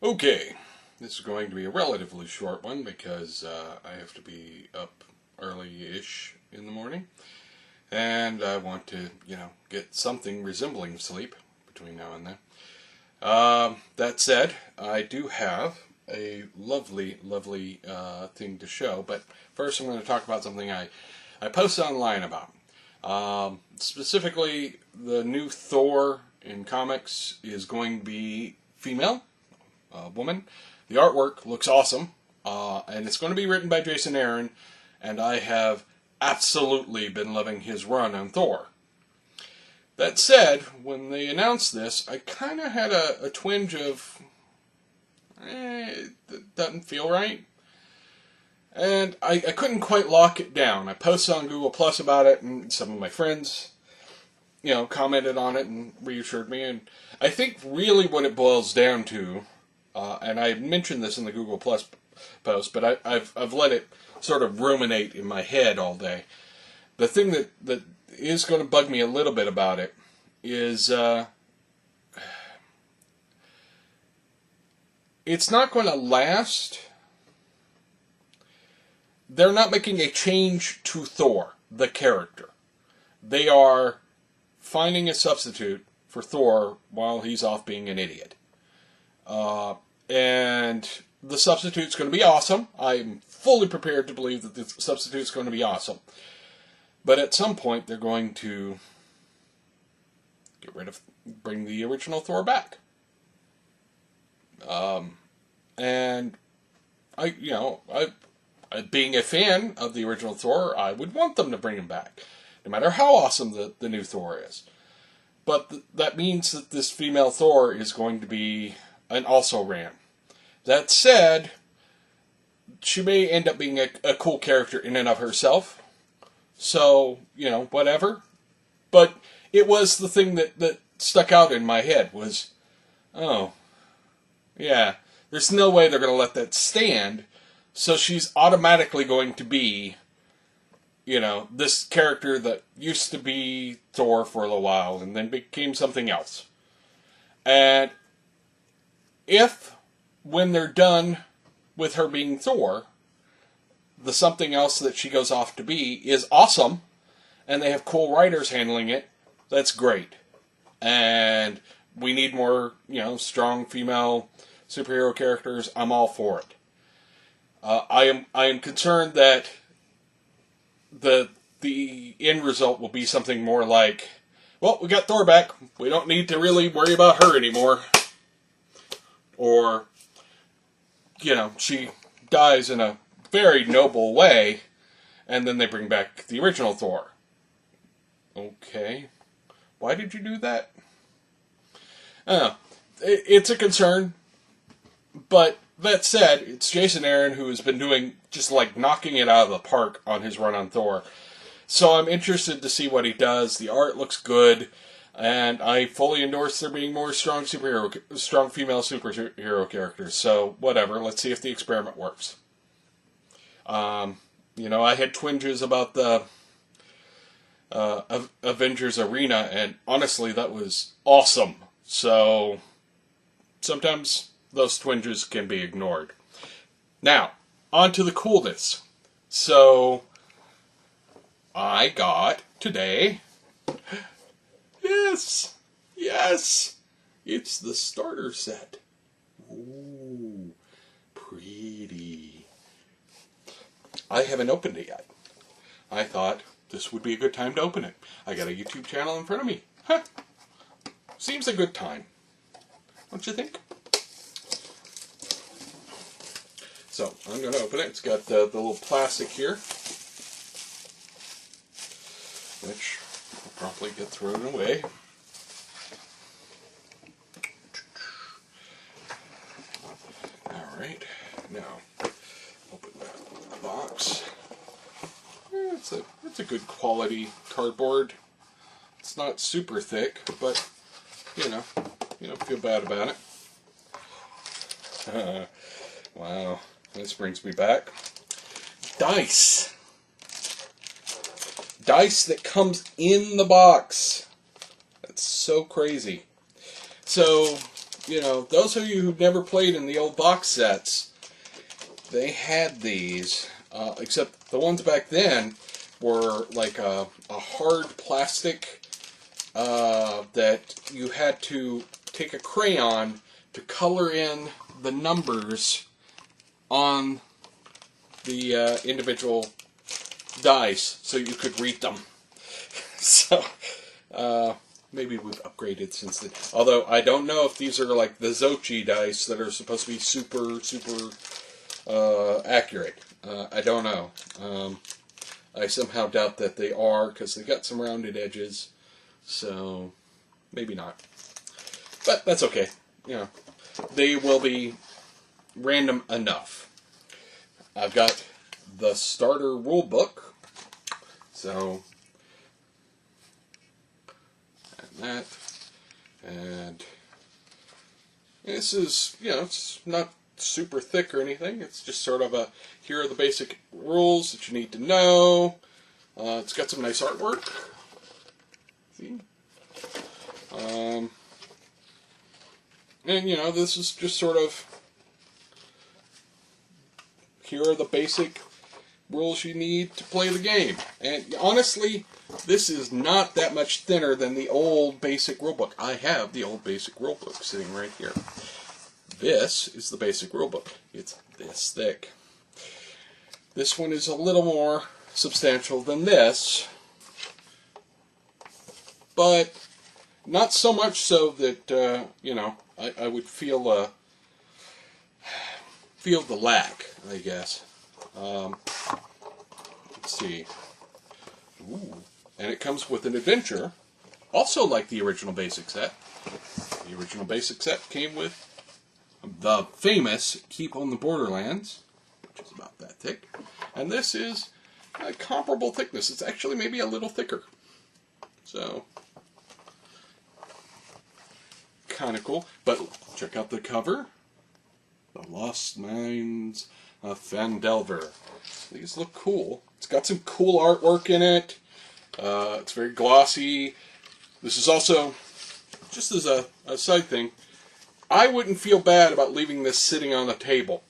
Okay, this is going to be a relatively short one because I have to be up early-ish in the morning. And I want to, get something resembling sleep between now and then. That said, I do have a lovely, lovely thing to show. But first I'm going to talk about something I posted online about. Specifically, the new Thor in comics is going to be female. Woman. The artwork looks awesome, and it's going to be written by Jason Aaron, and I have absolutely been loving his run on Thor. That said, when they announced this, I kind of had a twinge of, it doesn't feel right. And I couldn't quite lock it down. I posted on Google Plus about it, and some of my friends, commented on it and reassured me. And I think really what it boils down to, and I mentioned this in the Google Plus post, but I've let it sort of ruminate in my head all day. The thing that is going to bug me a little bit about it is it's not going to last. They're not making a change to Thor, the character. They are finding a substitute for Thor while he's off being an idiot. And the substitute's going to be awesome. I'm fully prepared to believe that the substitute's going to be awesome. But at some point, they're going to bring the original Thor back. And being a fan of the original Thor, I would want them to bring him back, no matter how awesome the new Thor is. But that means that this female Thor is going to be an also-ran. That said, she may end up being a cool character in and of herself. So, whatever. But it was the thing that stuck out in my head was, oh, yeah, there's no way they're going to let that stand. So she's automatically going to be, this character that used to be Thor for a little while and then became something else. And if, when they're done with her being Thor, the something else that she goes off to be is awesome, and they have cool writers handling it, that's great. And we need more, strong female superhero characters. I'm all for it. I am concerned that the end result will be something more like, well, we got Thor back. We don't need to really worry about her anymore. Or, she dies in a very noble way, and then they bring back the original Thor. Okay. Why did you do that? It's a concern, but that said, it's Jason Aaron who has been doing just like knocking it out of the park on his run on Thor. So I'm interested to see what he does. The art looks good, and I fully endorse there being more strong female superhero characters. So whatever, let's see if the experiment works. I had twinges about the Avengers Arena, and honestly, that was awesome. So sometimes those twinges can be ignored. Now, on to the coolness. So, I got today, yes, it's the starter set. Ooh, pretty. I haven't opened it yet. I thought this would be a good time to open it. I got a YouTube channel in front of me. Seems a good time. Don't you think? So, I'm going to open it. It's got the little plastic here, which will probably get thrown away. Alright, now, open that box. It's a good quality cardboard. It's not super thick, but, you don't feel bad about it. Wow. This brings me back. Dice. Dice that comes in the box. That's so crazy. So, you know, those of you who've never played in the old box sets, they had these, except the ones back then were like a hard plastic that you had to take a crayon to color in the numbers on the individual dice so you could read them. So, maybe we've upgraded since then. Although, I don't know if these are like the Zochi dice that are supposed to be super accurate. I don't know. I somehow doubt that they are, because they got some rounded edges. So, maybe not. But that's okay. You know, they will be random enough. I've got the starter rule book. So, and that. And this is, you know, it's not super thick or anything. It's just sort of a, here are the basic rules that you need to know. It's got some nice artwork. See? And, you know, this is just sort of, here are the basic rules you need to play the game. And honestly, this is not that much thinner than the old basic rulebook. I have the old basic rulebook sitting right here. This is the basic rulebook. It's this thick. This one is a little more substantial than this, but not so much so that, you know, I would feel the lack, I guess. Let's see. Ooh. And it comes with an adventure, also like the original basic set. The original basic set came with the famous Keep on the Borderlands, which is about that thick. And this is a comparable thickness. It's actually maybe a little thicker. So, kind of cool. But check out the cover. The Lost Mines of Phandelver. These look cool. It's got some cool artwork in it. It's very glossy. This is also, just as a side thing, I wouldn't feel bad about leaving this sitting on a table,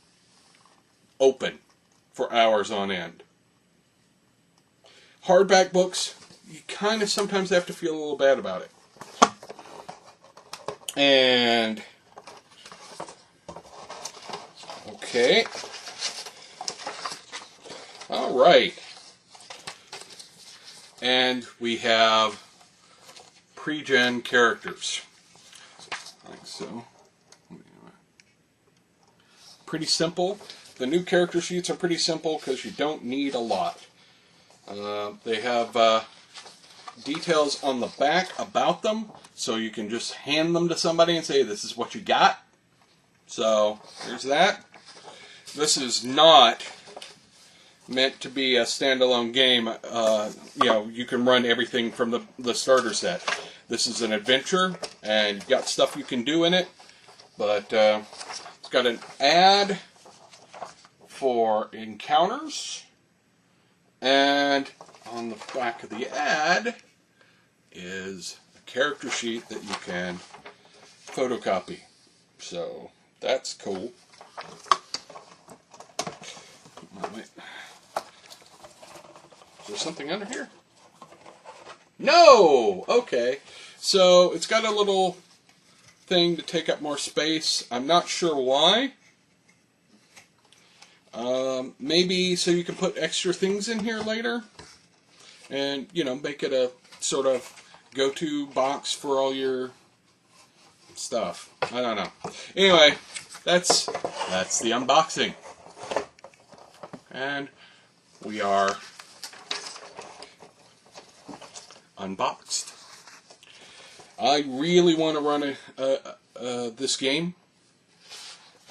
open, for hours on end. Hardback books, you kind of sometimes have to feel a little bad about it. And, okay. Alright. And we have pre-gen characters. Like so. Pretty simple. The new character sheets are pretty simple because you don't need a lot. They have details on the back about them, so you can just hand them to somebody and say, this is what you got. So, there's that. This is not meant to be a standalone game. You know, you can run everything from the starter set. This is an adventure, and you've got stuff you can do in it, but it's got an ad for encounters, and on the back of the ad is a character sheet that you can photocopy. So that's cool. Wait. Is there something under here? No! Okay. So it's got a little thing to take up more space. I'm not sure why. Maybe so you can put extra things in here later. And, you know, make it a sort of go-to box for all your stuff. I don't know. Anyway, that's the unboxing. And we are unboxed. I really want to run this game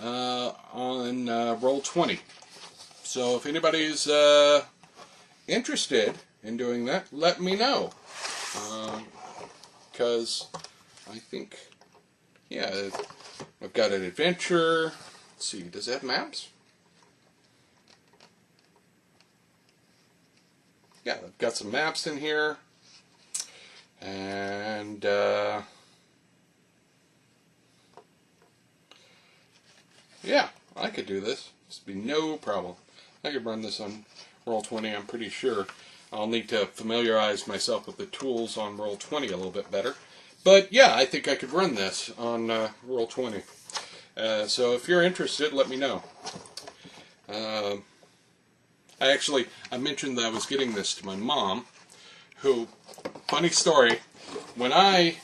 on Roll20. So if anybody's interested in doing that, let me know. Because I think, yeah, I've got an adventure. Let's see, does it have maps? Yeah, I've got some maps in here. And yeah, I could do this. This would be no problem. I could run this on Roll20, I'm pretty sure. I'll need to familiarize myself with the tools on Roll20 a little bit better. But yeah, I think I could run this on Roll20. So if you're interested, let me know. I mentioned that I was getting this to my mom, who, funny story, when I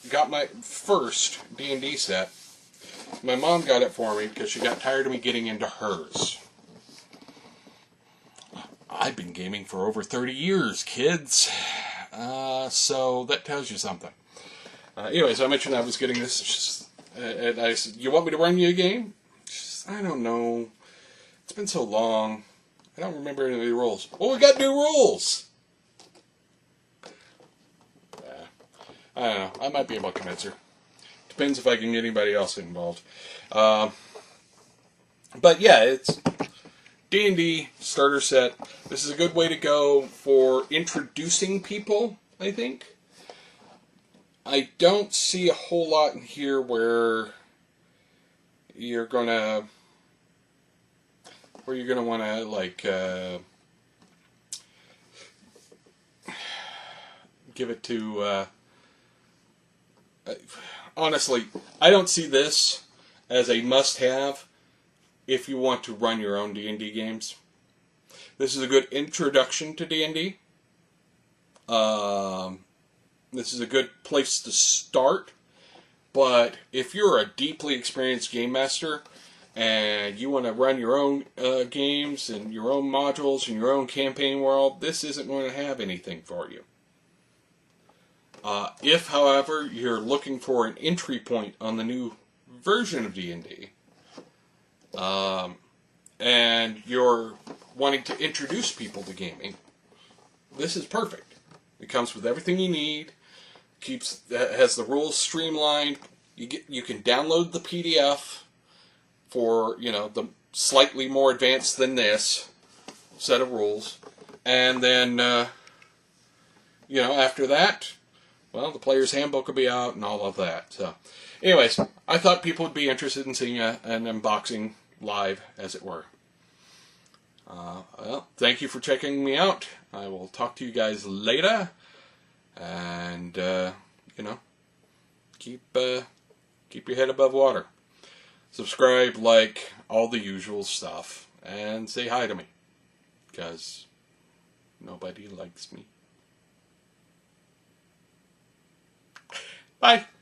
got my first D&D set, my mom got it for me because she got tired of me getting into hers. I've been gaming for over 30 years, kids. So that tells you something. Anyways, I mentioned I was getting this, and I said, "You want me to run you a game?" She says, "I don't know. It's been so long. I don't remember any of the rules." "Well, we got new rules." I don't know. I might be able to convince her. Depends if I can get anybody else involved. But yeah, it's D&D Starter Set. This is a good way to go for introducing people, I think. I don't see a whole lot in here where you're gonna want to like give it to. Honestly, I don't see this as a must-have if you want to run your own D&D games. This is a good introduction to D&D. This is a good place to start. But if you're a deeply experienced game master and you want to run your own games and your own modules and your own campaign world, this isn't going to have anything for you. If, however, you're looking for an entry point on the new version of D&D, and you're wanting to introduce people to gaming, this is perfect. It comes with everything you need. Has the rules streamlined. You can download the PDF for the slightly more advanced than this set of rules, and then after that, well, the player's handbook will be out and all of that. So, anyways, I thought people would be interested in seeing an unboxing live, as it were. Well, thank you for checking me out. I will talk to you guys later. And, keep your head above water. Subscribe, like, all the usual stuff. And say hi to me. Because nobody likes me. Bye.